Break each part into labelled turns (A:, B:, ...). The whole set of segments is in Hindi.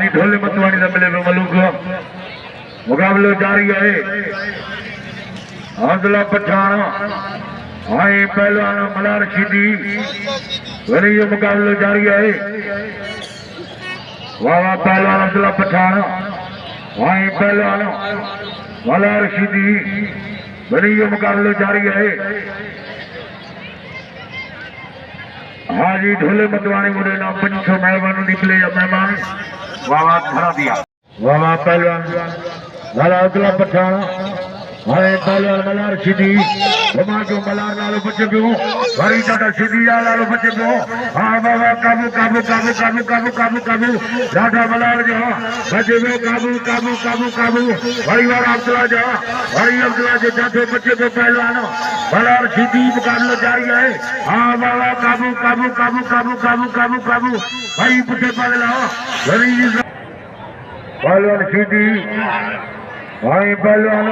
A: हाजी ढोले मतवाणी का मिले मलूक मुकाबलो जारी है हौसला पठान हाई पहलवान मलार सीधी वरी ये मुकाबलो जारी है वाह पहलवान हौसला पठान हाई पहलवान मलार सीधी वरी ये मुकाबलो जारी है हाजी ढोले मतवाणी मुझे ना 500 मेहमान निकले या मेहमान वाह खड़ा दिया वाह पहलवान लाला हौसला पठान हाय पहलवान मलार सीधी घुमा के मलार नालो बचे पियो वरी टाटा सीधी नालो बचे पियो हां बाबा काबू काबू काबू काबू काबू काबू काबू टाटा मलार जो बचे पियो काबू काबू काबू काबू वरी वार अब्दुल्ला जो जाते बचे पियो पहलवान मलार सीधी मुकाबला जारी है हां बाबा काबू काबू काबू काबू काबू काबू काबू वरी पुठे पगला वरी पहलवान सीधी हाय पहलवान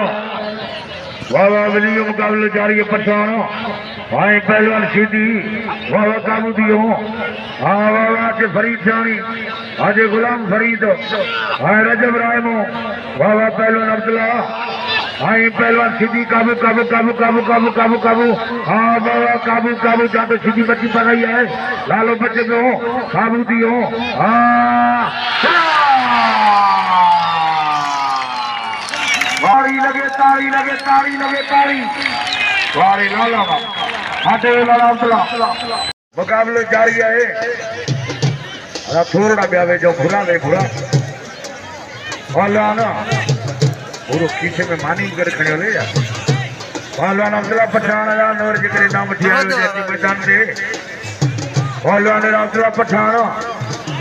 A: वाह वली मुकाबले जारी है पठान हाय पहलवान सीधी वाह काबू दियो हाँ वाह के फरीद जानी आज गुलाम फरीद हाय रजब रायमो वाह पहलवान अब्दुल्ला हाय पहलवान सीधी काबू काबू काबू काबू काबू काबू काबू हाँ वाह काबू काबू जाते सीधी बच्ची पकड़ी है लालो बच्चे को काबू दियो हाँ ताड़ी लगे ताड़ी लगे ताड़ी लगे ताड़ी वारे लाला हाथे लाला अब्दुल्ला मुकाबले जारी है अरे थोड़ा ब्यावे जो खुला दे खुला पहलवान पूरो खीसे में मानी कर खड़े ले जा पहलवान अब्दुल्ला पठान या नवर के करे नाम ठिया मैदान से पहलवान अब्दुल्ला पठान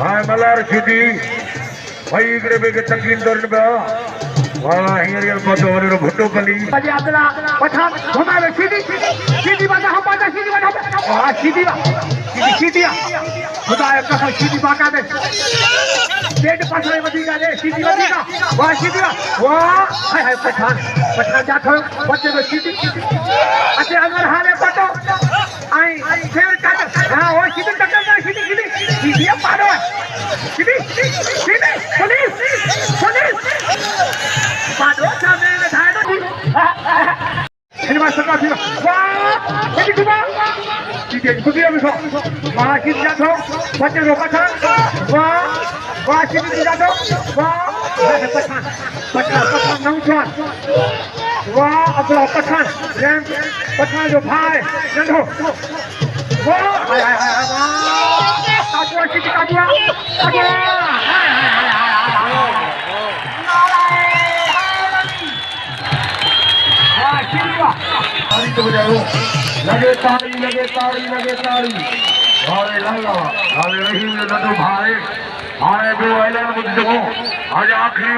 A: हाय मलार सीधी भाई करे के तकलीफ दौर में वाह हियर फोटो और भुट्टो कली
B: अजय अब्दुल्ला पठान घुमावे सीधी सीधी बाजा हम बाजा सीधी बाजा हां सीधी सीधी खुदा कसम सीधी बाका दे पेट पाछे वधी जाए सीधी वधी का वाह सीधी वाह हाय हाय पठान जाखो बच्चे में सीधी अच्छे अगर हाले पटो आई फेर काट हां वो सीधी टक्कर दे सीधी सीधी पारो सीधी सीधी पुलिस पादो सामने में धाय दो सिनेमा सरकार फिर वाह ये कुबा सीधे कुबिया में सो मां की जातो बच्चे रो पठान वाह सीधी जातो वाह पठान नौजवान वाह अब्दुल्ला पठान पठान जो भाई नंदो वाह हाय हाय हाय वाह काटवा सीधी काटवा ताड़ी तो बजाओ लगे ताड़ी भारे लाला भारे रहीम ने नदो भारे हाय दो ऐलान मुझको आज आखिरी